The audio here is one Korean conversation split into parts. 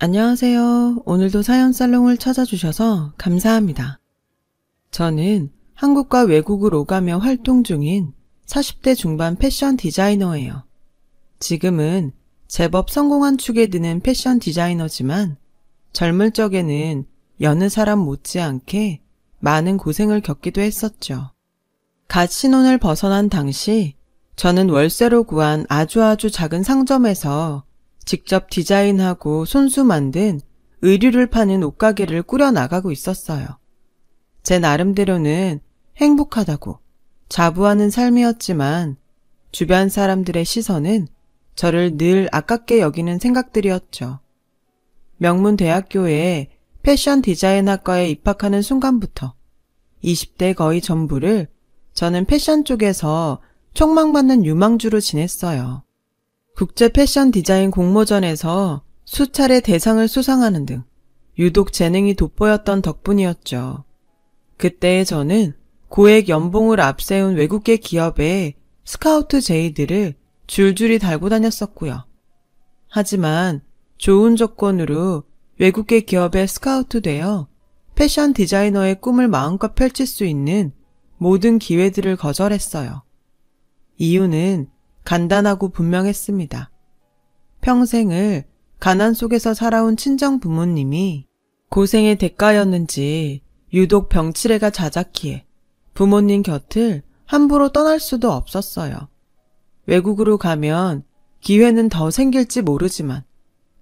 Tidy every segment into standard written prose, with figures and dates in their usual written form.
안녕하세요. 오늘도 사연살롱을 찾아주셔서 감사합니다. 저는 한국과 외국을 오가며 활동 중인 40대 중반 패션 디자이너예요. 지금은 제법 성공한 축에 드는 패션 디자이너지만 젊을 적에는 여느 사람 못지않게 많은 고생을 겪기도 했었죠. 갓 신혼을 벗어난 당시 저는 월세로 구한 아주 작은 상점에서 직접 디자인하고 손수 만든 의류를 파는 옷가게를 꾸려나가고 있었어요. 제 나름대로는 행복하다고 자부하는 삶이었지만 주변 사람들의 시선은 저를 늘 아깝게 여기는 생각들이었죠. 명문대학교에 패션 디자인학과에 입학하는 순간부터 20대 거의 전부를 저는 패션 쪽에서 촉망받는 유망주로 지냈어요. 국제 패션 디자인 공모전에서 수차례 대상을 수상하는 등 유독 재능이 돋보였던 덕분이었죠. 그때의 저는 고액 연봉을 앞세운 외국계 기업의 스카우트 제의들을 줄줄이 달고 다녔었고요. 하지만 좋은 조건으로 외국계 기업에 스카우트 되어 패션 디자이너의 꿈을 마음껏 펼칠 수 있는 모든 기회들을 거절했어요. 이유는 간단하고 분명했습니다. 평생을 가난 속에서 살아온 친정 부모님이 고생의 대가였는지 유독 병치레가 잦았기에 부모님 곁을 함부로 떠날 수도 없었어요. 외국으로 가면 기회는 더 생길지 모르지만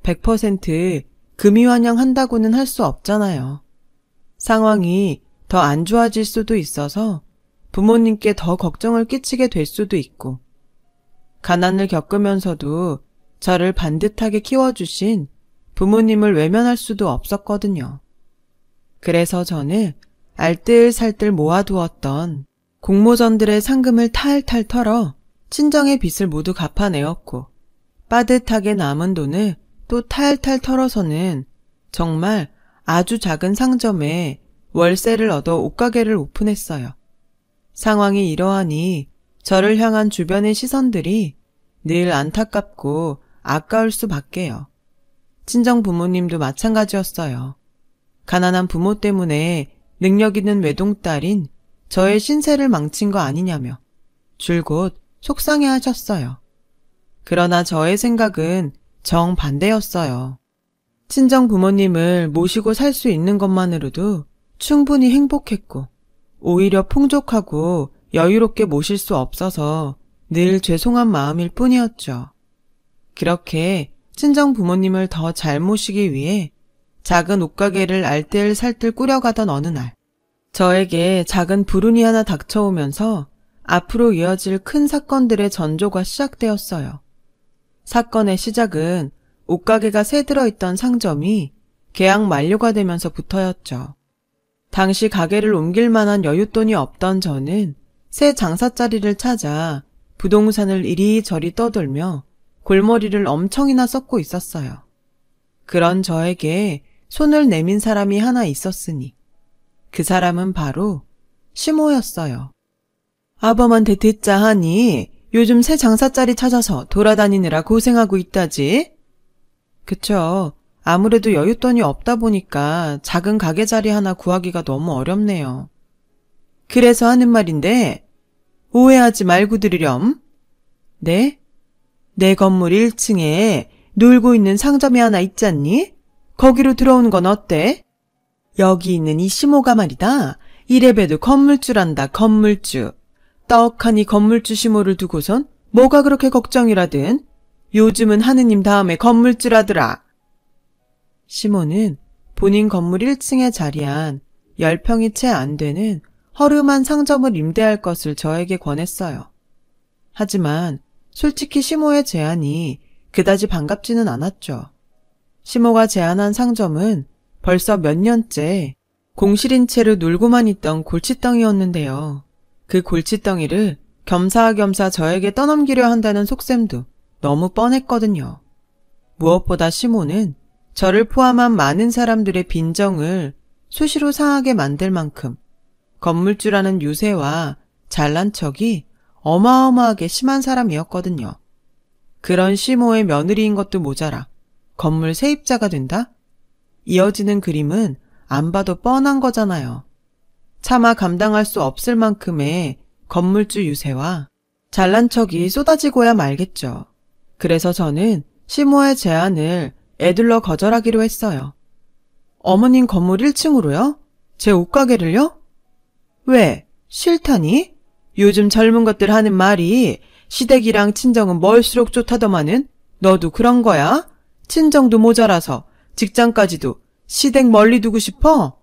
100% 금이환영한다고는 할 수 없잖아요. 상황이 더 안 좋아질 수도 있어서 부모님께 더 걱정을 끼치게 될 수도 있고 가난을 겪으면서도 저를 반듯하게 키워주신 부모님을 외면할 수도 없었거든요. 그래서 저는 알뜰살뜰 모아두었던 공모전들의 상금을 탈탈 털어 친정의 빚을 모두 갚아내었고 빠듯하게 남은 돈을 또 탈탈 털어서는 정말 아주 작은 상점에 월세를 얻어 옷가게를 오픈했어요. 상황이 이러하니 저를 향한 주변의 시선들이 늘 안타깝고 아까울 수밖에요. 친정 부모님도 마찬가지였어요. 가난한 부모 때문에 능력 있는 외동딸인 저의 신세를 망친 거 아니냐며 줄곧 속상해하셨어요. 그러나 저의 생각은 정반대였어요. 친정 부모님을 모시고 살 수 있는 것만으로도 충분히 행복했고 오히려 풍족하고 여유롭게 모실 수 없어서 늘 죄송한 마음일 뿐이었죠. 그렇게 친정 부모님을 더 잘 모시기 위해 작은 옷가게를 알뜰살뜰 꾸려가던 어느 날 저에게 작은 불운이 하나 닥쳐오면서 앞으로 이어질 큰 사건들의 전조가 시작되었어요. 사건의 시작은 옷가게가 새 들어있던 상점이 계약 만료가 되면서부터였죠. 당시 가게를 옮길 만한 여윳돈이 없던 저는 새 장사자리를 찾아 부동산을 이리저리 떠돌며 골머리를 엄청이나 썩고 있었어요. 그런 저에게 손을 내민 사람이 하나 있었으니 그 사람은 바로 시모였어요. 아범한테 듣자 하니 요즘 새 장사자리 찾아서 돌아다니느라 고생하고 있다지? 그쵸. 아무래도 여윳돈이 없다 보니까 작은 가게 자리 하나 구하기가 너무 어렵네요. 그래서 하는 말인데 오해하지 말고 들으렴. 네? 내 건물 1층에 놀고 있는 상점이 하나 있잖니? 거기로 들어오는 건 어때? 여기 있는 이 시모가 말이다. 이래봬도 건물주란다, 건물주. 떡하니 건물주 시모를 두고선 뭐가 그렇게 걱정이라든. 요즘은 하느님 다음에 건물주라더라. 시모는 본인 건물 1층에 자리한 10평이 채 안 되는 허름한 상점을 임대할 것을 저에게 권했어요. 하지만 솔직히 시모의 제안이 그다지 반갑지는 않았죠. 시모가 제안한 상점은 벌써 몇 년째 공실인 채로 놀고만 있던 골칫덩이였는데요. 그 골칫덩이를 겸사겸사 저에게 떠넘기려 한다는 속셈도 너무 뻔했거든요. 무엇보다 시모는 저를 포함한 많은 사람들의 빈정을 수시로 상하게 만들 만큼 건물주라는 유세와 잘난 척이 어마어마하게 심한 사람이었거든요. 그런 시모의 며느리인 것도 모자라 건물 세입자가 된다? 이어지는 그림은 안 봐도 뻔한 거잖아요. 차마 감당할 수 없을 만큼의 건물주 유세와 잘난 척이 쏟아지고야 말겠죠. 그래서 저는 시모의 제안을 애둘러 거절하기로 했어요. 어머님 건물 1층으로요? 제 옷가게를요? 왜? 싫다니? 요즘 젊은 것들 하는 말이 시댁이랑 친정은 멀수록 좋다더만은 너도 그런 거야? 친정도 모자라서 직장까지도 시댁 멀리 두고 싶어?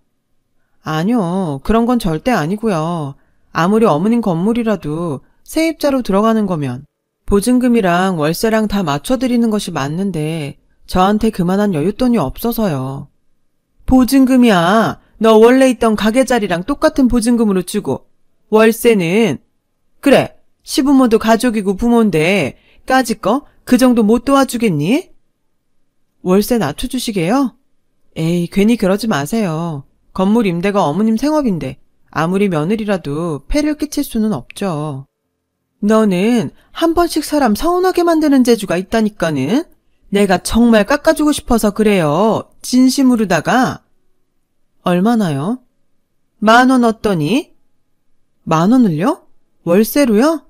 아니요, 그런 건 절대 아니고요. 아무리 어머님 건물이라도 세입자로 들어가는 거면 보증금이랑 월세랑 다 맞춰드리는 것이 맞는데 저한테 그만한 여윳돈이 없어서요. 보증금이야. 너 원래 있던 가게 자리랑 똑같은 보증금으로 주고 월세는 그래 시부모도 가족이고 부모인데 까짓 거 그 정도 못 도와주겠니? 월세 낮춰주시게요? 에이 괜히 그러지 마세요. 건물 임대가 어머님 생업인데 아무리 며느리라도 폐를 끼칠 수는 없죠. 너는 한 번씩 사람 서운하게 만드는 재주가 있다니까는. 내가 정말 깎아주고 싶어서 그래요. 진심으로다가. 얼마나요? 10,000원 어떠니? 10,000원을요? 월세로요?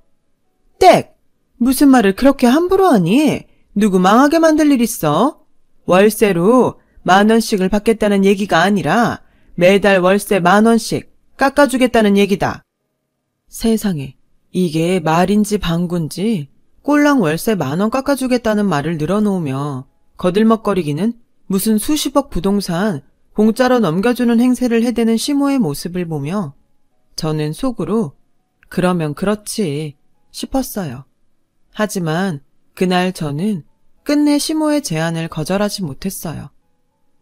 땡! 무슨 말을 그렇게 함부로 하니? 누구 망하게 만들 일 있어? 월세로 10,000원씩을 받겠다는 얘기가 아니라 매달 월세 10,000원씩 깎아주겠다는 얘기다. 세상에, 이게 말인지 방구인지 꼴랑 월세 10,000원 깎아주겠다는 말을 늘어놓으며 거들먹거리기는 무슨 수십억 부동산 공짜로 넘겨주는 행세를 해대는 시모의 모습을 보며 저는 속으로 그러면 그렇지 싶었어요. 하지만 그날 저는 끝내 시모의 제안을 거절하지 못했어요.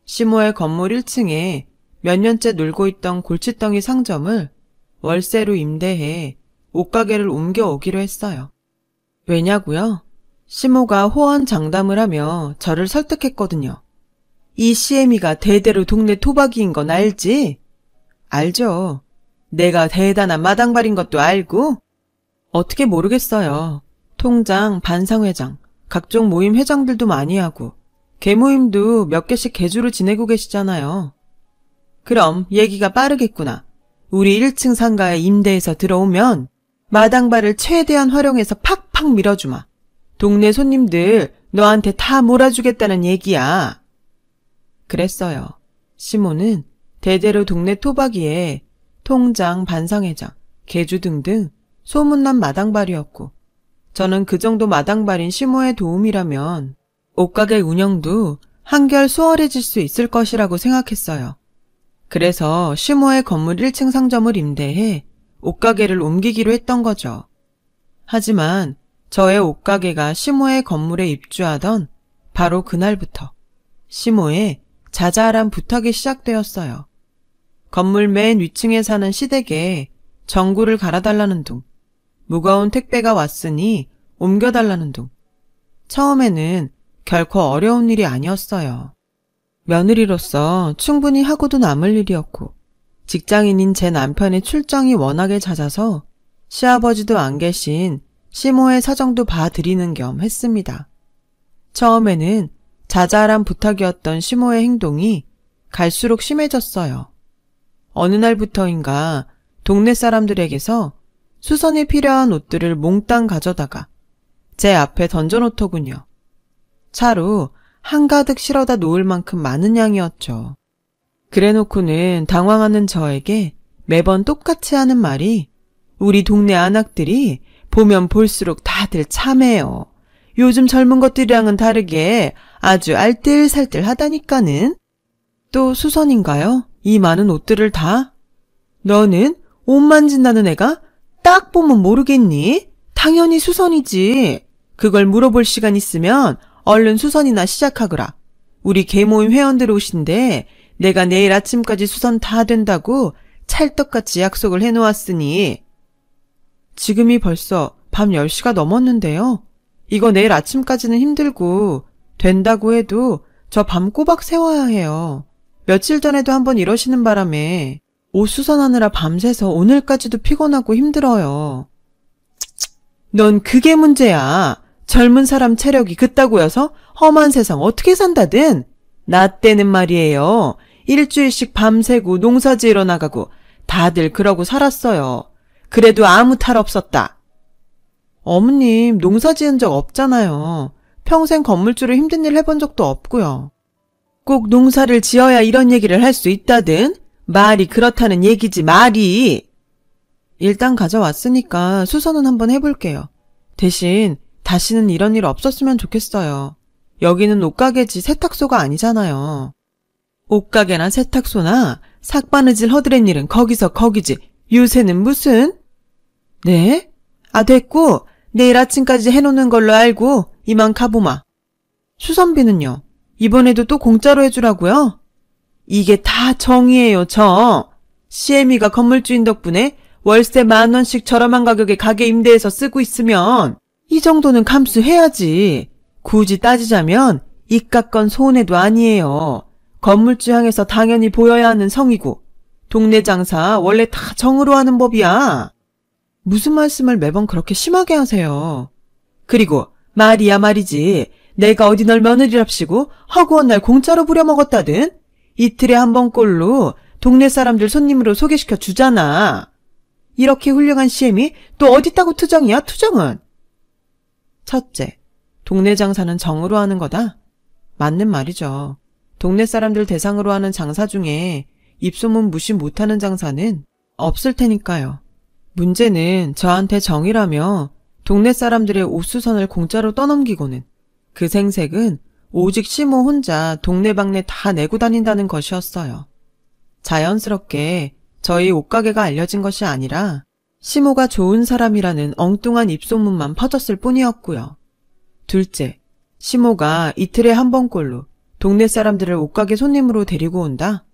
시모의 건물 1층에 몇 년째 놀고 있던 골칫덩이 상점을 월세로 임대해 옷가게를 옮겨오기로 했어요. 왜냐고요? 시모가 호언장담을 하며 저를 설득했거든요. 이 시애미가 대대로 동네 토박이인 건 알지? 알죠. 내가 대단한 마당발인 것도 알고? 어떻게 모르겠어요. 통장, 반상회장, 각종 모임 회장들도 많이 하고 개모임도 몇 개씩 개주로 지내고 계시잖아요. 그럼 얘기가 빠르겠구나. 우리 1층 상가에 임대해서 들어오면 마당발을 최대한 활용해서 팍팍 밀어주마. 동네 손님들 너한테 다 몰아주겠다는 얘기야. 그랬어요. 시모는 대대로 동네 토박이에 통장, 반상회장, 개주 등등 소문난 마당발이었고 저는 그 정도 마당발인 시모의 도움이라면 옷가게 운영도 한결 수월해질 수 있을 것이라고 생각했어요. 그래서 시모의 건물 1층 상점을 임대해 옷가게를 옮기기로 했던 거죠. 하지만 저의 옷가게가 시모의 건물에 입주하던 바로 그날부터 시모의 자잘한 부탁이 시작되었어요. 건물 맨 위층에 사는 시댁에 전구를 갈아달라는 둥, 무거운 택배가 왔으니 옮겨달라는 둥. 처음에는 결코 어려운 일이 아니었어요. 며느리로서 충분히 하고도 남을 일이었고 직장인인 제 남편의 출장이 워낙에 잦아서 시아버지도 안 계신 시모의 사정도 봐드리는 겸 했습니다. 처음에는 자잘한 부탁이었던 시모의 행동이 갈수록 심해졌어요. 어느 날부터인가 동네 사람들에게서 수선이 필요한 옷들을 몽땅 가져다가 제 앞에 던져놓더군요. 차로 한가득 실어다 놓을 만큼 많은 양이었죠. 그래놓고는 당황하는 저에게 매번 똑같이 하는 말이 우리 동네 안악들이 보면 볼수록 다들 참해요. 요즘 젊은 것들이랑은 다르게 아주 알뜰살뜰하다니까는. 또 수선인가요? 이 많은 옷들을 다? 너는 옷 만진다는 애가 딱 보면 모르겠니? 당연히 수선이지. 그걸 물어볼 시간 있으면 얼른 수선이나 시작하거라. 우리 개모임 회원들 옷인데 내가 내일 아침까지 수선 다 된다고 찰떡같이 약속을 해놓았으니. 지금이 벌써 밤 10시가 넘었는데요. 이거 내일 아침까지는 힘들고 된다고 해도 저 밤 꼬박 세워야 해요. 며칠 전에도 한번 이러시는 바람에 옷 수선하느라 밤새서 오늘까지도 피곤하고 힘들어요. 넌 그게 문제야. 젊은 사람 체력이 그따구여서 험한 세상 어떻게 산다든? 나 때는 말이에요. 일주일씩 밤새고 농사지으러 나가고 다들 그러고 살았어요. 그래도 아무 탈 없었다. 어머님, 농사 지은 적 없잖아요. 평생 건물주로 힘든 일 해본 적도 없고요. 꼭 농사를 지어야 이런 얘기를 할 수 있다든? 말이 그렇다는 얘기지, 말이. 일단 가져왔으니까 수선은 한번 해볼게요. 대신 다시는 이런 일 없었으면 좋겠어요. 여기는 옷가게지 세탁소가 아니잖아요. 옷가게나 세탁소나 삭바느질 허드렛 일은 거기서 거기지. 요새는 무슨? 네? 아, 됐고 내일 아침까지 해놓는 걸로 알고 이만 가보마. 수선비는요? 이번에도 또 공짜로 해주라고요? 이게 다 정이에요, 정. CM이가 건물주인 덕분에 월세 10,000원씩 저렴한 가격에 가게 임대해서 쓰고 있으면 이 정도는 감수해야지. 굳이 따지자면 이깟 손해도 아니에요. 건물주 향해서 당연히 보여야 하는 성이고 동네 장사 원래 다 정으로 하는 법이야. 무슨 말씀을 매번 그렇게 심하게 하세요. 그리고 말이야 말이지. 내가 어디 널 며느리랍시고 허구한 날 공짜로 부려먹었다든? 이틀에 한 번꼴로 동네 사람들 손님으로 소개시켜 주잖아. 이렇게 훌륭한 CM이 또 어디 있다고 투정이야, 투정은? 첫째, 동네 장사는 정으로 하는 거다? 맞는 말이죠. 동네 사람들 대상으로 하는 장사 중에 입소문 무시 못하는 장사는 없을 테니까요. 문제는 저한테 정이라며 동네 사람들의 옷수선을 공짜로 떠넘기고는 그 생색은 오직 시모 혼자 동네방네 다 내고 다닌다는 것이었어요. 자연스럽게 저희 옷가게가 알려진 것이 아니라 시모가 좋은 사람이라는 엉뚱한 입소문만 퍼졌을 뿐이었고요. 둘째, 시모가 이틀에 한 번꼴로 동네 사람들을 옷가게 손님으로 데리고 온다?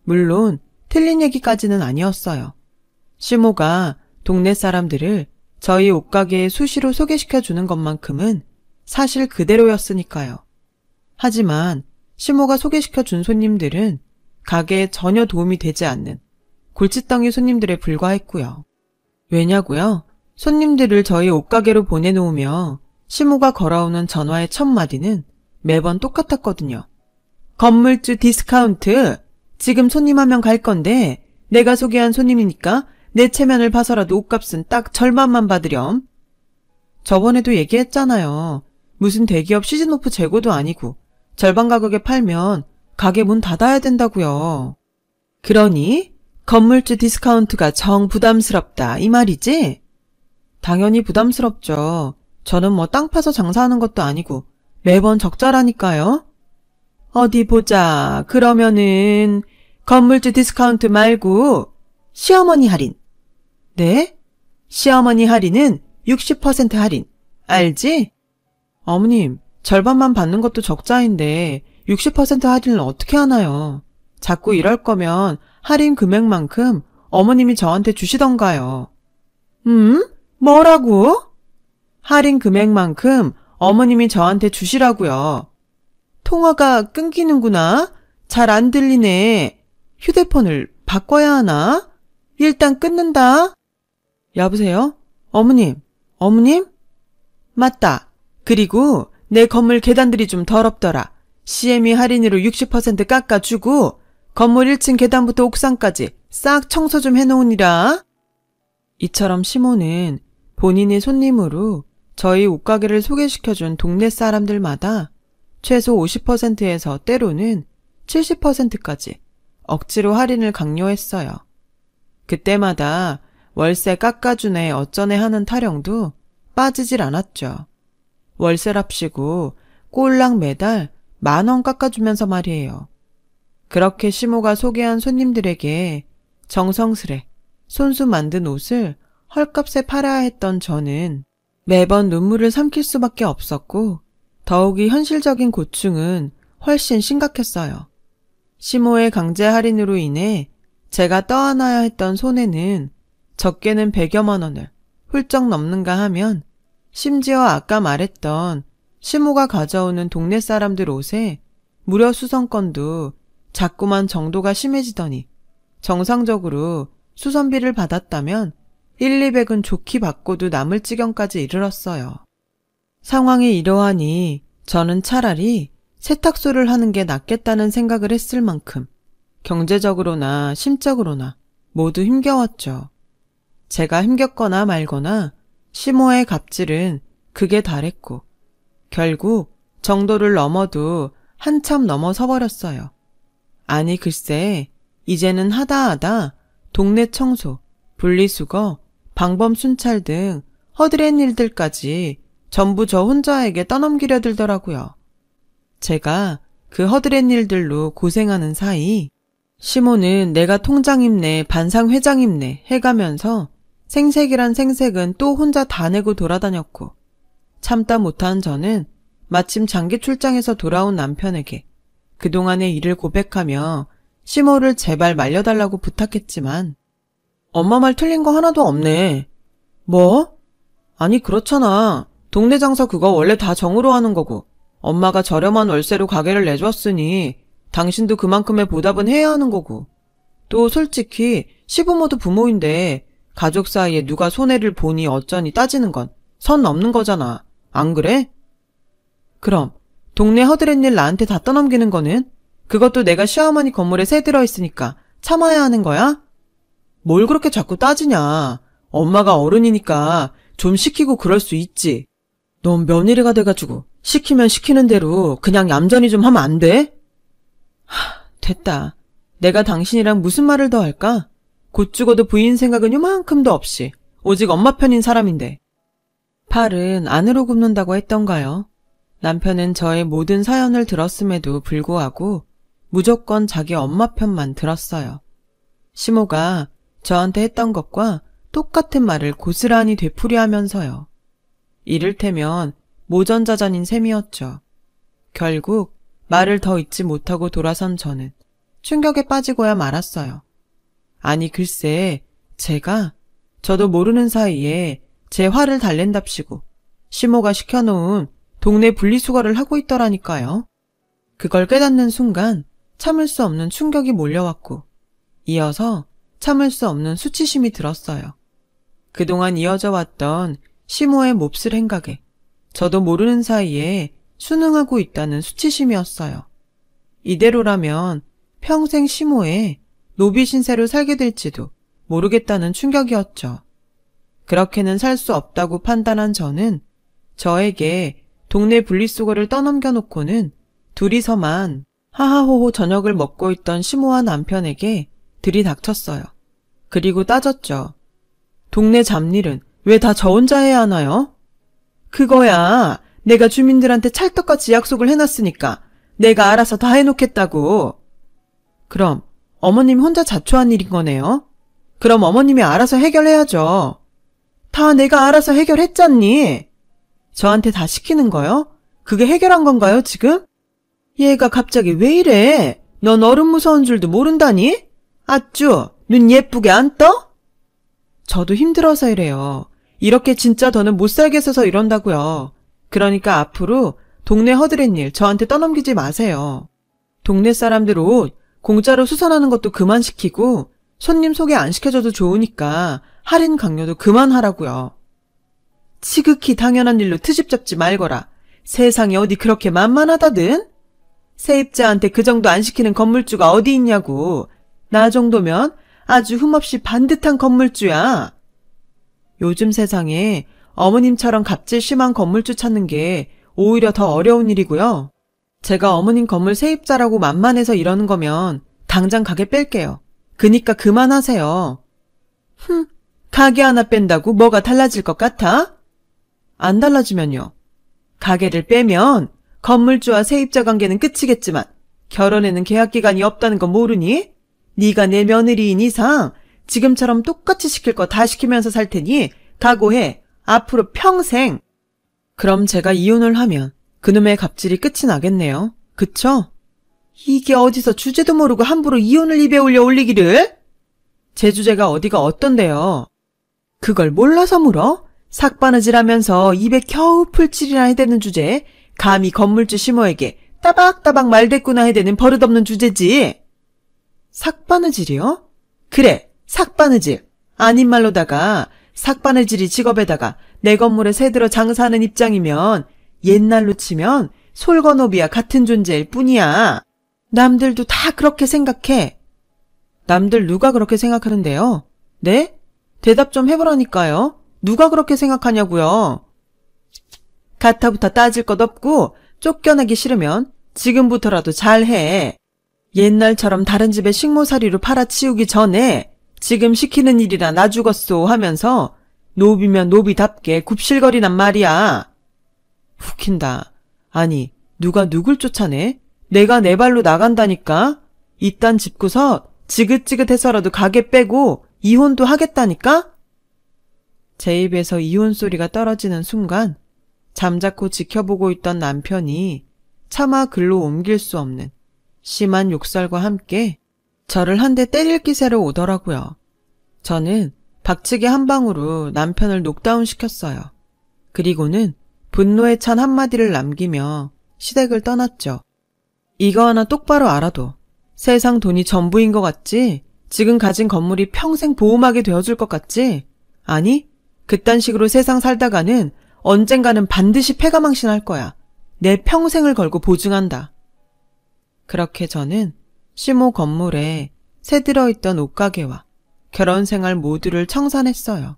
물론 틀린 얘기까지는 아니었어요. 시모가 동네 사람들을 저희 옷가게에 수시로 소개시켜주는 것만큼은 사실 그대로였으니까요. 하지만 시모가 소개시켜준 손님들은 가게에 전혀 도움이 되지 않는 골칫덩이 손님들에 불과했고요. 왜냐고요? 손님들을 저희 옷가게로 보내놓으며 시모가 걸어오는 전화의 첫 마디는 매번 똑같았거든요. 건물주 디스카운트, 지금 손님 한 명 갈 건데 내가 소개한 손님이니까 내 체면을 봐서라도 옷값은 딱 절반만 받으렴. 저번에도 얘기했잖아요. 무슨 대기업 시즌오프 재고도 아니고 절반 가격에 팔면 가게 문 닫아야 된다고요. 그러니 건물주 디스카운트가 정 부담스럽다 이 말이지? 당연히 부담스럽죠. 저는 뭐 땅 파서 장사하는 것도 아니고 매번 적자라니까요. 어디 보자. 그러면은 건물주 디스카운트 말고 시어머니 할인. 네? 시어머니 할인은 60% 할인. 알지? 어머님, 절반만 받는 것도 적자인데 60% 할인을 어떻게 하나요? 자꾸 이럴 거면 할인 금액만큼 어머님이 저한테 주시던가요. 뭐라고? 할인 금액만큼 어머님이 저한테 주시라고요. 통화가 끊기는구나. 잘 안 들리네. 휴대폰을 바꿔야 하나? 일단 끊는다. 여보세요? 어머님? 어머님? 맞다. 그리고 내 건물 계단들이 좀 더럽더라. CM이 할인으로 60% 깎아주고 건물 1층 계단부터 옥상까지 싹 청소 좀 해놓으니라. 이처럼 시모는 본인의 손님으로 저희 옷가게를 소개시켜준 동네 사람들마다 최소 50%에서 때로는 70%까지 억지로 할인을 강요했어요. 그때마다 월세 깎아주네 어쩌네 하는 타령도 빠지질 않았죠. 월세랍시고 꼴랑 매달 10,000원 깎아주면서 말이에요. 그렇게 시모가 소개한 손님들에게 정성스레 손수 만든 옷을 헐값에 팔아야 했던 저는 매번 눈물을 삼킬 수밖에 없었고 더욱이 현실적인 고충은 훨씬 심각했어요. 시모의 강제 할인으로 인해 제가 떠안아야 했던 손해는 적게는 100여만 원을 훌쩍 넘는가 하면 심지어 아까 말했던 시모가 가져오는 동네 사람들 옷에 무료 수선권도 자꾸만 정도가 심해지더니 정상적으로 수선비를 받았다면 1, 200은 좋게 받고도 남을 지경까지 이르렀어요. 상황이 이러하니 저는 차라리 세탁소를 하는 게 낫겠다는 생각을 했을 만큼 경제적으로나 심적으로나 모두 힘겨웠죠. 제가 힘겹거나 말거나 시모의 갑질은 극에 달했고 결국 정도를 넘어도 한참 넘어서 버렸어요. 아니 글쎄 이제는 하다 동네 청소, 분리수거, 방범 순찰 등 허드렛 일들까지 전부 저 혼자에게 떠넘기려 들더라고요. 제가 그 허드렛 일들로 고생하는 사이 시모는 내가 통장임내 반상회장임내 해가면서 생색이란 생색은 또 혼자 다 내고 돌아다녔고 참다 못한 저는 마침 장기 출장에서 돌아온 남편에게 그동안의 일을 고백하며 시모를 제발 말려달라고 부탁했지만 엄마 말 틀린 거 하나도 없네. 뭐? 아니 그렇잖아. 동네 장사 그거 원래 다 정으로 하는 거고 엄마가 저렴한 월세로 가게를 내줬으니 당신도 그만큼의 보답은 해야 하는 거고 또 솔직히 시부모도 부모인데 가족 사이에 누가 손해를 보니 어쩌니 따지는 건 선 넘는 거잖아. 안 그래? 그럼 동네 허드렛 일 나한테 다 떠넘기는 거는? 그것도 내가 시어머니 건물에 새 들어있으니까 참아야 하는 거야? 뭘 그렇게 자꾸 따지냐. 엄마가 어른이니까 좀 시키고 그럴 수 있지. 넌 며느리가 돼가지고 시키면 시키는 대로 그냥 얌전히 좀 하면 안 돼? 됐다. 내가 당신이랑 무슨 말을 더 할까? 곧 죽어도 부인 생각은 요만큼도 없이 오직 엄마 편인 사람인데. 팔은 안으로 굽는다고 했던가요? 남편은 저의 모든 사연을 들었음에도 불구하고 무조건 자기 엄마 편만 들었어요. 시모가 저한테 했던 것과 똑같은 말을 고스란히 되풀이하면서요. 이를테면 모전자전인 셈이었죠. 결국 말을 더 잊지 못하고 돌아선 저는 충격에 빠지고야 말았어요. 아니 글쎄 저도 모르는 사이에 제 화를 달랜답시고 시모가 시켜놓은 동네 분리수거를 하고 있더라니까요. 그걸 깨닫는 순간 참을 수 없는 충격이 몰려왔고 이어서 참을 수 없는 수치심이 들었어요. 그동안 이어져 왔던 시모의 몹쓸 행각에 저도 모르는 사이에 순응하고 있다는 수치심이었어요. 이대로라면 평생 시모의 노비 신세로 살게 될지도 모르겠다는 충격이었죠. 그렇게는 살 수 없다고 판단한 저는 저에게 동네 분리수거를 떠넘겨 놓고는 둘이서만 하하호호 저녁을 먹고 있던 시모와 남편에게 들이닥쳤어요. 그리고 따졌죠. 동네 잡일은 왜 다 저 혼자 해야 하나요? 그거야 내가 주민들한테 찰떡같이 약속을 해놨으니까 내가 알아서 다 해놓겠다고. 그럼 어머님 혼자 자초한 일인 거네요? 그럼 어머님이 알아서 해결해야죠. 다 내가 알아서 해결했잖니. 저한테 다 시키는 거요? 그게 해결한 건가요 지금? 얘가 갑자기 왜 이래? 넌 어른 무서운 줄도 모른다니? 아쭈 눈 예쁘게 안 떠? 저도 힘들어서 이래요. 이렇게 진짜 더는 못 살겠어서 이런다고요. 그러니까 앞으로 동네 허드렛 일 저한테 떠넘기지 마세요. 동네 사람들 옷 공짜로 수선하는 것도 그만 시키고 손님 소개 안 시켜줘도 좋으니까 할인 강요도 그만하라고요. 지극히 당연한 일로 트집 잡지 말거라. 세상에 어디 그렇게 만만하다든? 세입자한테 그 정도 안 시키는 건물주가 어디 있냐고. 나 정도면 아주 흠없이 반듯한 건물주야. 요즘 세상에 어머님처럼 갑질 심한 건물주 찾는 게 오히려 더 어려운 일이고요. 제가 어머님 건물 세입자라고 만만해서 이러는 거면 당장 가게 뺄게요. 그니까 그만하세요. 가게 하나 뺀다고 뭐가 달라질 것 같아? 안 달라지면요. 가게를 빼면 건물주와 세입자 관계는 끝이겠지만 결혼에는 계약기간이 없다는 거 모르니? 네가 내 며느리인 이상 지금처럼 똑같이 시킬 거 다 시키면서 살 테니 각오해. 앞으로 평생. 그럼 제가 이혼을 하면 그놈의 갑질이 끝이 나겠네요. 그쵸? 이게 어디서 주제도 모르고 함부로 이혼을 입에 올리기를? 제 주제가 어디가 어떤데요? 그걸 몰라서 물어? 삭바느질하면서 입에 겨우 풀칠이나 해대는 주제에 감히 건물주 시모에게 따박따박 말대꾸나 해대는 버릇없는 주제지. 삭바느질이요? 그래, 삭바느질. 아닌 말로다가 삭바느질이 직업에다가 내 건물에 새들어 장사하는 입장이면 옛날로 치면 솔건업이야 같은 존재일 뿐이야. 남들도 다 그렇게 생각해. 남들 누가 그렇게 생각하는데요? 네? 대답 좀 해보라니까요. 누가 그렇게 생각하냐고요. 가타부타 따질 것 없고 쫓겨나기 싫으면 지금부터라도 잘해. 옛날처럼 다른 집에 식모살이로 팔아치우기 전에 지금 시키는 일이라 나 죽었소 하면서 노비면 노비답게 굽실거리란 말이야. 웃긴다. 아니, 누가 누굴 쫓아내? 내가 내 발로 나간다니까? 이딴 집구서 지긋지긋해서라도 가게 빼고 이혼도 하겠다니까? 제 입에서 이혼 소리가 떨어지는 순간 잠자코 지켜보고 있던 남편이 차마 글로 옮길 수 없는 심한 욕설과 함께 저를 한 대 때릴 기세로 오더라고요. 저는 박치기 한 방으로 남편을 녹다운 시켰어요. 그리고는 분노에 찬 한마디를 남기며 시댁을 떠났죠. 이거 하나 똑바로 알아둬. 세상 돈이 전부인 것 같지? 지금 가진 건물이 평생 보험하게 되어줄 것 같지? 아니, 그딴 식으로 세상 살다가는 언젠가는 반드시 패가망신할 거야. 내 평생을 걸고 보증한다. 그렇게 저는 시모 건물에 새 들어있던 옷가게와 결혼생활 모두를 청산했어요.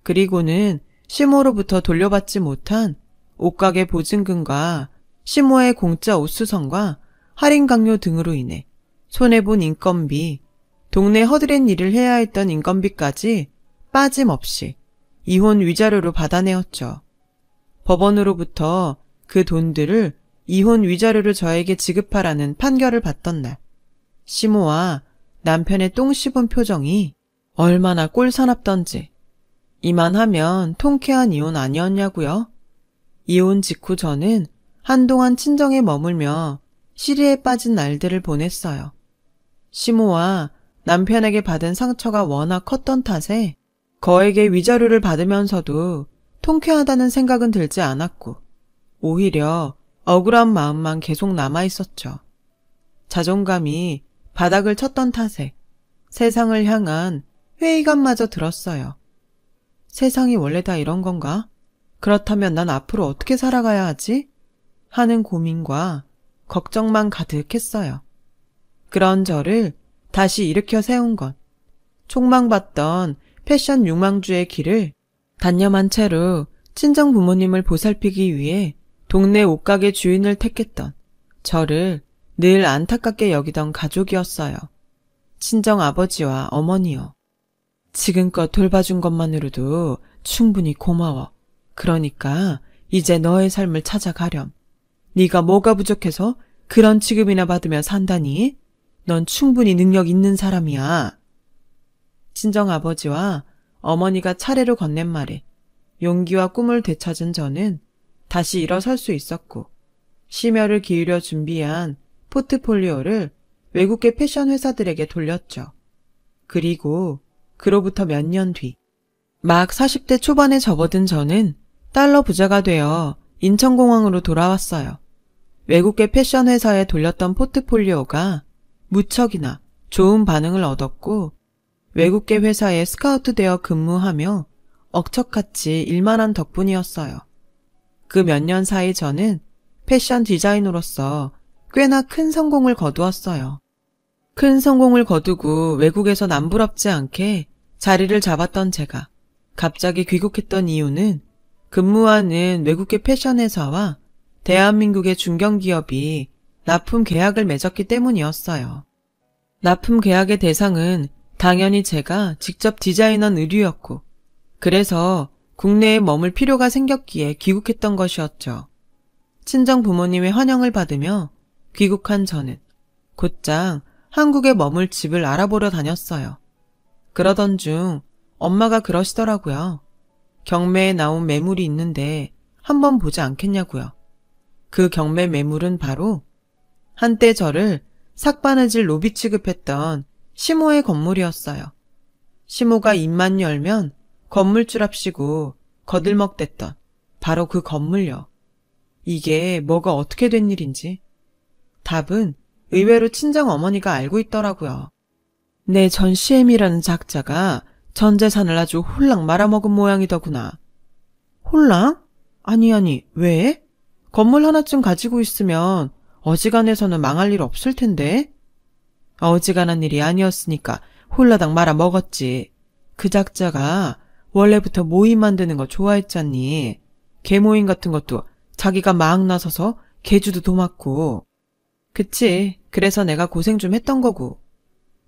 그리고는 시모로부터 돌려받지 못한 옷가게 보증금과 시모의 공짜 옷수선과 할인 강요 등으로 인해 손해본 인건비, 동네 허드렛 일을 해야 했던 인건비까지 빠짐없이 이혼 위자료로 받아내었죠. 법원으로부터 그 돈들을 이혼 위자료로 저에게 지급하라는 판결을 받던 날, 시모와 남편의 똥 씹은 표정이 얼마나 꼴사납던지. 이만하면 통쾌한 이혼 아니었냐고요? 이혼 직후 저는 한동안 친정에 머물며 시리에 빠진 날들을 보냈어요. 시모와 남편에게 받은 상처가 워낙 컸던 탓에 거액의 위자료를 받으면서도 통쾌하다는 생각은 들지 않았고 오히려 억울한 마음만 계속 남아있었죠. 자존감이 바닥을 쳤던 탓에 세상을 향한 회의감마저 들었어요. 세상이 원래 다 이런 건가? 그렇다면 난 앞으로 어떻게 살아가야 하지? 하는 고민과 걱정만 가득했어요. 그런 저를 다시 일으켜 세운 건 촉망받던 패션 유망주의 길을 단념한 채로 친정 부모님을 보살피기 위해 동네 옷가게 주인을 택했던 저를 늘 안타깝게 여기던 가족이었어요. 친정 아버지와 어머니요. 지금껏 돌봐준 것만으로도 충분히 고마워. 그러니까 이제 너의 삶을 찾아가렴. 네가 뭐가 부족해서 그런 취급이나 받으며 산다니? 넌 충분히 능력 있는 사람이야. 친정 아버지와 어머니가 차례로 건넨 말에 용기와 꿈을 되찾은 저는 다시 일어설 수 있었고 심혈을 기울여 준비한 포트폴리오를 외국계 패션 회사들에게 돌렸죠. 그리고 그로부터 몇 년 뒤, 막 40대 초반에 접어든 저는 달러 부자가 되어 인천공항으로 돌아왔어요. 외국계 패션 회사에 돌렸던 포트폴리오가 무척이나 좋은 반응을 얻었고 외국계 회사에 스카우트되어 근무하며 억척같이 일만한 덕분이었어요. 그 몇 년 사이 저는 패션 디자이너로서 꽤나 큰 성공을 거두었어요. 큰 성공을 거두고 외국에서 남부럽지 않게 자리를 잡았던 제가 갑자기 귀국했던 이유는 근무하는 외국계 패션 회사와 대한민국의 중견기업이 납품 계약을 맺었기 때문이었어요. 납품 계약의 대상은 당연히 제가 직접 디자인한 의류였고 그래서 국내에 머물 필요가 생겼기에 귀국했던 것이었죠. 친정 부모님의 환영을 받으며 귀국한 저는 곧장 한국에 머물 집을 알아보러 다녔어요. 그러던 중 엄마가 그러시더라고요. 경매에 나온 매물이 있는데 한번 보지 않겠냐고요. 그 경매 매물은 바로 한때 저를 삭바느질 노비 취급했던 시모의 건물이었어요. 시모가 입만 열면 건물주랍시고 거들먹댔던 바로 그 건물요. 이게 뭐가 어떻게 된 일인지 답은 의외로 친정 어머니가 알고 있더라고요. 내 전 CM이라는 작자가 전 재산을 아주 홀랑 말아먹은 모양이더구나. 홀랑? 아니, 왜? 건물 하나쯤 가지고 있으면 어지간해서는 망할 일 없을 텐데. 어지간한 일이 아니었으니까 홀라당 말아먹었지. 그 작자가 원래부터 모임 만드는 거 좋아했잖니. 개모임 같은 것도 자기가 막 나서서 개주도 도맡고. 그치. 그래서 내가 고생 좀 했던 거고.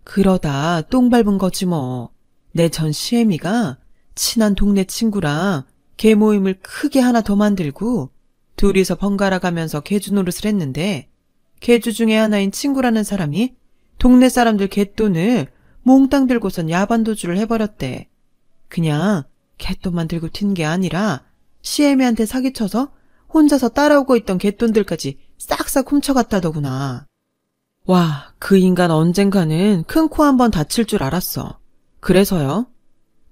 그러다 똥 밟은 거지 뭐. 내 전 시애미가 친한 동네 친구랑 개모임을 크게 하나 더 만들고 둘이서 번갈아 가면서 개주 노릇을 했는데 개주 중에 하나인 친구라는 사람이 동네 사람들 갯돈을 몽땅 들고선 야반도주를 해버렸대. 그냥 갯돈만 들고 튄 게 아니라 시애미한테 사기쳐서 혼자서 따라오고 있던 갯돈들까지 싹싹 훔쳐갔다더구나. 와, 그 인간 언젠가는 큰 코 한번 다칠 줄 알았어. 그래서요?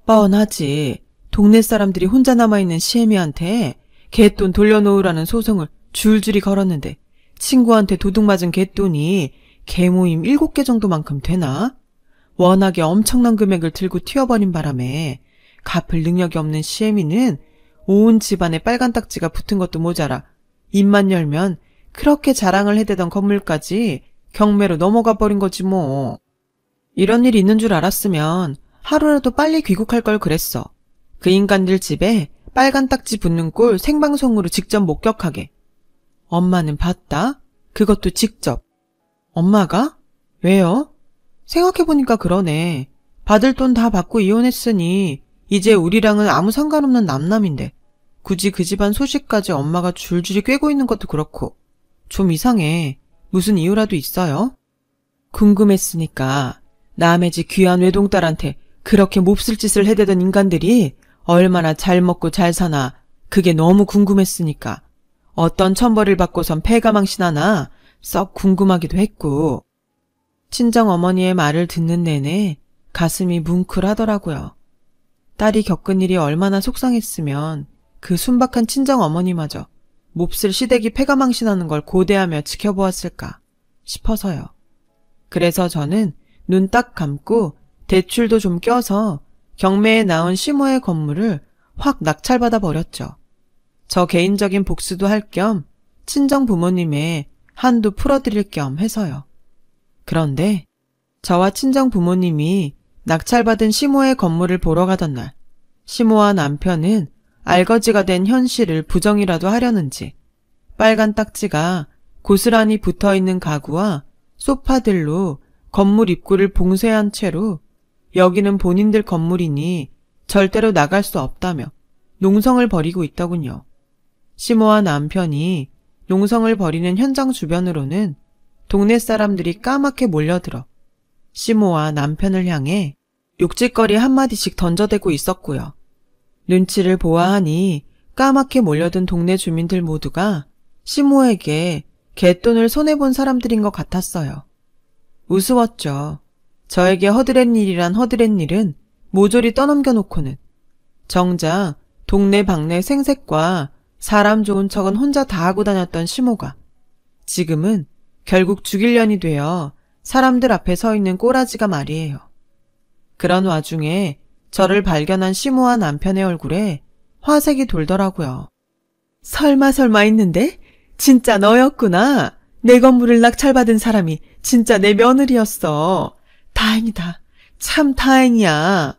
뻔하지. 동네 사람들이 혼자 남아있는 시애미한테 갯돈 돌려놓으라는 소송을 줄줄이 걸었는데 친구한테 도둑 맞은 갯돈이 개모임 7개 정도만큼 되나? 워낙에 엄청난 금액을 들고 튀어버린 바람에 갚을 능력이 없는 시애미는 온 집안에 빨간 딱지가 붙은 것도 모자라 입만 열면 그렇게 자랑을 해대던 건물까지 경매로 넘어가 버린 거지 뭐. 이런 일이 있는 줄 알았으면 하루라도 빨리 귀국할 걸 그랬어. 그 인간들 집에 빨간 딱지 붙는 꼴 생방송으로 직접 목격하게. 엄마는 봤다? 그것도 직접. 엄마가? 왜요? 생각해보니까 그러네. 받을 돈 다 받고 이혼했으니 이제 우리랑은 아무 상관없는 남남인데 굳이 그 집안 소식까지 엄마가 줄줄이 꿰고 있는 것도 그렇고 좀 이상해. 무슨 이유라도 있어요? 궁금했으니까 남의 집 귀한 외동딸한테 그렇게 몹쓸 짓을 해대던 인간들이 얼마나 잘 먹고 잘 사나 그게 너무 궁금했으니까 어떤 천벌을 받고선 패가망신하나 썩 궁금하기도 했고 친정어머니의 말을 듣는 내내 가슴이 뭉클하더라고요. 딸이 겪은 일이 얼마나 속상했으면 그 순박한 친정어머니마저 몹쓸 시댁이 패가망신하는 걸 고대하며 지켜보았을까 싶어서요. 그래서 저는 눈 딱 감고 대출도 좀 껴서 경매에 나온 시모의 건물을 확 낙찰받아 버렸죠. 저 개인적인 복수도 할 겸 친정 부모님의 한도 풀어드릴 겸 해서요. 그런데 저와 친정 부모님이 낙찰받은 시모의 건물을 보러 가던 날 시모와 남편은 알거지가 된 현실을 부정이라도 하려는지 빨간 딱지가 고스란히 붙어있는 가구와 소파들로 건물 입구를 봉쇄한 채로 여기는 본인들 건물이니 절대로 나갈 수 없다며 농성을 벌이고 있더군요. 시모와 남편이 농성을 벌이는 현장 주변으로는 동네 사람들이 까맣게 몰려들어 시모와 남편을 향해 욕짓거리 한마디씩 던져대고 있었고요. 눈치를 보아하니 까맣게 몰려든 동네 주민들 모두가 시모에게 갯돈을 손해본 사람들인 것 같았어요. 우스웠죠. 저에게 허드렛 일이란 허드렛 일은 모조리 떠넘겨놓고는 정작 동네 방네 생색과 사람 좋은 척은 혼자 다 하고 다녔던 시모가 지금은 결국 죽일년이 되어 사람들 앞에 서 있는 꼬라지가 말이에요. 그런 와중에 저를 발견한 시모와 남편의 얼굴에 화색이 돌더라고요. 설마 했는데? 진짜 너였구나. 내 건물을 낙찰받은 사람이 진짜 내 며느리였어. 다행이다. 참 다행이야.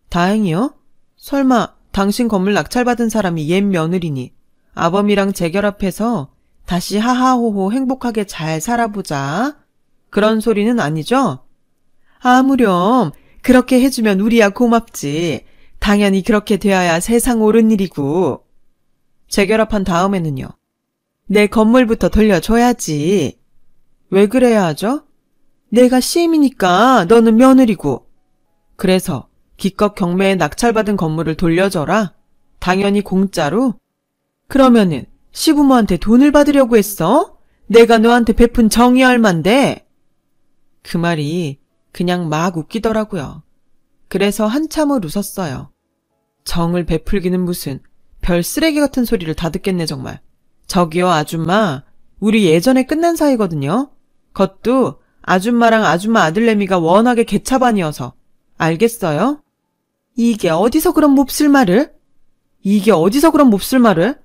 다행이요? 설마 당신 건물 낙찰받은 사람이 옛 며느리니 아범이랑 재결합해서 다시 하하호호 행복하게 잘 살아보자. 그런 소리는 아니죠? 아무렴 그렇게 해주면 우리야 고맙지. 당연히 그렇게 되어야 세상 옳은 일이고. 재결합한 다음에는요. 내 건물부터 돌려줘야지. 왜 그래야 하죠? 내가 시임이니까 너는 며느리고. 그래서 기껏 경매에 낙찰받은 건물을 돌려줘라? 당연히 공짜로? 그러면은 시부모한테 돈을 받으려고 했어? 내가 너한테 베푼 정이 얼만데? 그 말이 그냥 막 웃기더라고요. 그래서 한참을 웃었어요. 정을 베풀기는 무슨 별 쓰레기 같은 소리를 다 듣겠네 정말. 저기요 아줌마, 우리 예전에 끝난 사이거든요. 그것도 아줌마랑 아줌마 아들내미가 워낙에 개차반이어서. 알겠어요? 이게 어디서 그런 몹쓸 말을? 이게 어디서 그런 몹쓸 말을?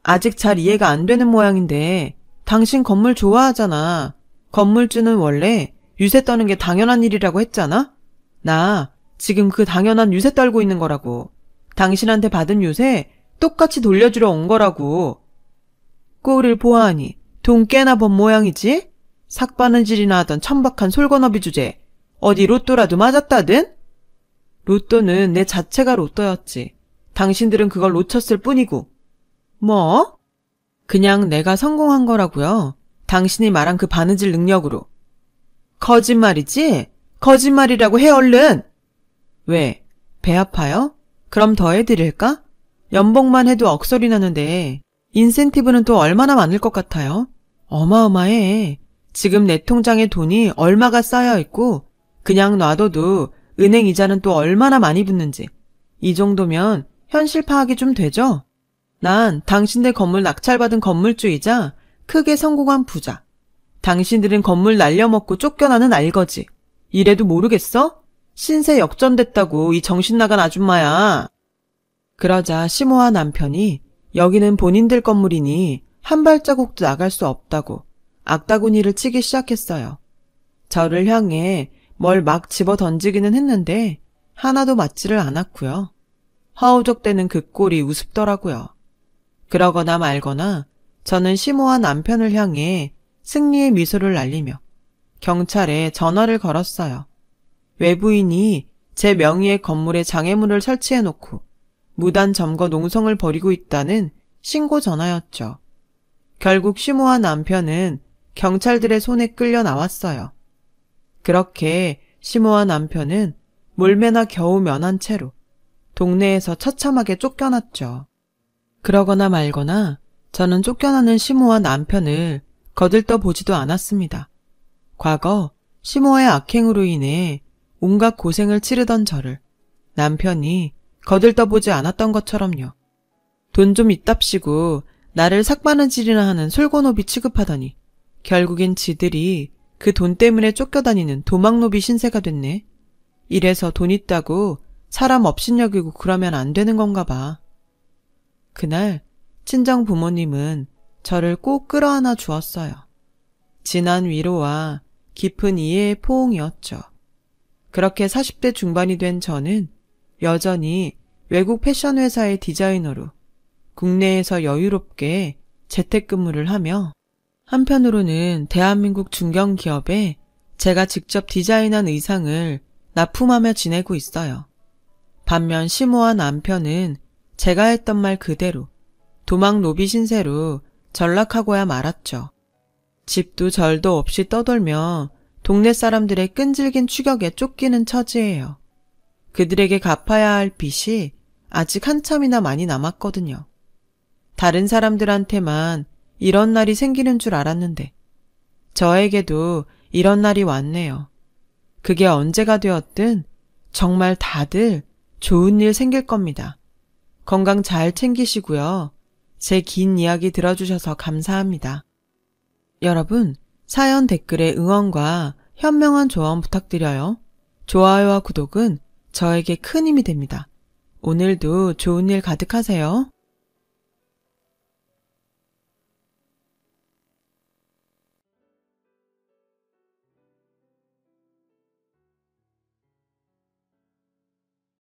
아직 잘 이해가 안 되는 모양인데 당신 건물 좋아하잖아. 건물주는 원래 유세 떠는 게 당연한 일이라고 했잖아? 나 지금 그 당연한 유세 떨고 있는 거라고. 당신한테 받은 유세 똑같이 돌려주러 온 거라고. 꼴을 보아하니 돈 꽤나 번 모양이지? 삭바느질이나 하던 천박한 솔건어비 주제. 어디 로또라도 맞았다든? 로또는 내 자체가 로또였지. 당신들은 그걸 놓쳤을 뿐이고. 뭐? 그냥 내가 성공한 거라고요. 당신이 말한 그 바느질 능력으로. 거짓말이지? 거짓말이라고 해 얼른! 왜? 배 아파요? 그럼 더 해드릴까? 연봉만 해도 억소리 나는데 인센티브는 또 얼마나 많을 것 같아요? 어마어마해. 지금 내 통장에 돈이 얼마가 쌓여있고 그냥 놔둬도 은행 이자는 또 얼마나 많이 붙는지. 이 정도면 현실 파악이 좀 되죠? 난 당신들 건물 낙찰받은 건물주이자 크게 성공한 부자. 당신들은 건물 날려먹고 쫓겨나는 알거지. 이래도 모르겠어? 신세 역전됐다고 이 정신나간 아줌마야. 그러자 시모와 남편이 여기는 본인들 건물이니 한 발자국도 나갈 수 없다고 악다구니를 치기 시작했어요. 저를 향해 뭘 막 집어 던지기는 했는데 하나도 맞지를 않았고요. 허우적대는 그 꼴이 우습더라고요. 그러거나 말거나 저는 시모와 남편을 향해 승리의 미소를 날리며 경찰에 전화를 걸었어요. 외부인이 제 명의의 건물에 장애물을 설치해놓고 무단 점거 농성을 벌이고 있다는 신고 전화였죠. 결국 시모와 남편은 경찰들의 손에 끌려 나왔어요. 그렇게 시모와 남편은 몰매나 겨우 면한 채로 동네에서 처참하게 쫓겨났죠. 그러거나 말거나 저는 쫓겨나는 시모와 남편을 거들떠 보지도 않았습니다. 과거 시모의 악행으로 인해 온갖 고생을 치르던 저를 남편이 거들떠보지 않았던 것처럼요. 돈 좀 있답시고 나를 삭바느질이나 하는 솔고노비 취급하더니 결국엔 지들이 그 돈 때문에 쫓겨다니는 도망노비 신세가 됐네. 이래서 돈 있다고 사람 업신여기고 그러면 안 되는 건가 봐. 그날 친정 부모님은 저를 꼭 끌어안아 주었어요. 진한 위로와 깊은 이해의 포옹이었죠. 그렇게 40대 중반이 된 저는 여전히 외국 패션 회사의 디자이너로 국내에서 여유롭게 재택근무를 하며 한편으로는 대한민국 중견기업에 제가 직접 디자인한 의상을 납품하며 지내고 있어요. 반면 시모와 남편은 제가 했던 말 그대로 도망 노비 신세로 전락하고야 말았죠. 집도 절도 없이 떠돌며 동네 사람들의 끈질긴 추격에 쫓기는 처지예요. 그들에게 갚아야 할 빚이 아직 한참이나 많이 남았거든요. 다른 사람들한테만 이런 날이 생기는 줄 알았는데 저에게도 이런 날이 왔네요. 그게 언제가 되었든 정말 다들 좋은 일 생길 겁니다. 건강 잘 챙기시고요. 제 긴 이야기 들어주셔서 감사합니다. 여러분, 사연 댓글에 응원과 현명한 조언 부탁드려요. 좋아요와 구독은 저에게 큰 힘이 됩니다. 오늘도 좋은 일 가득하세요.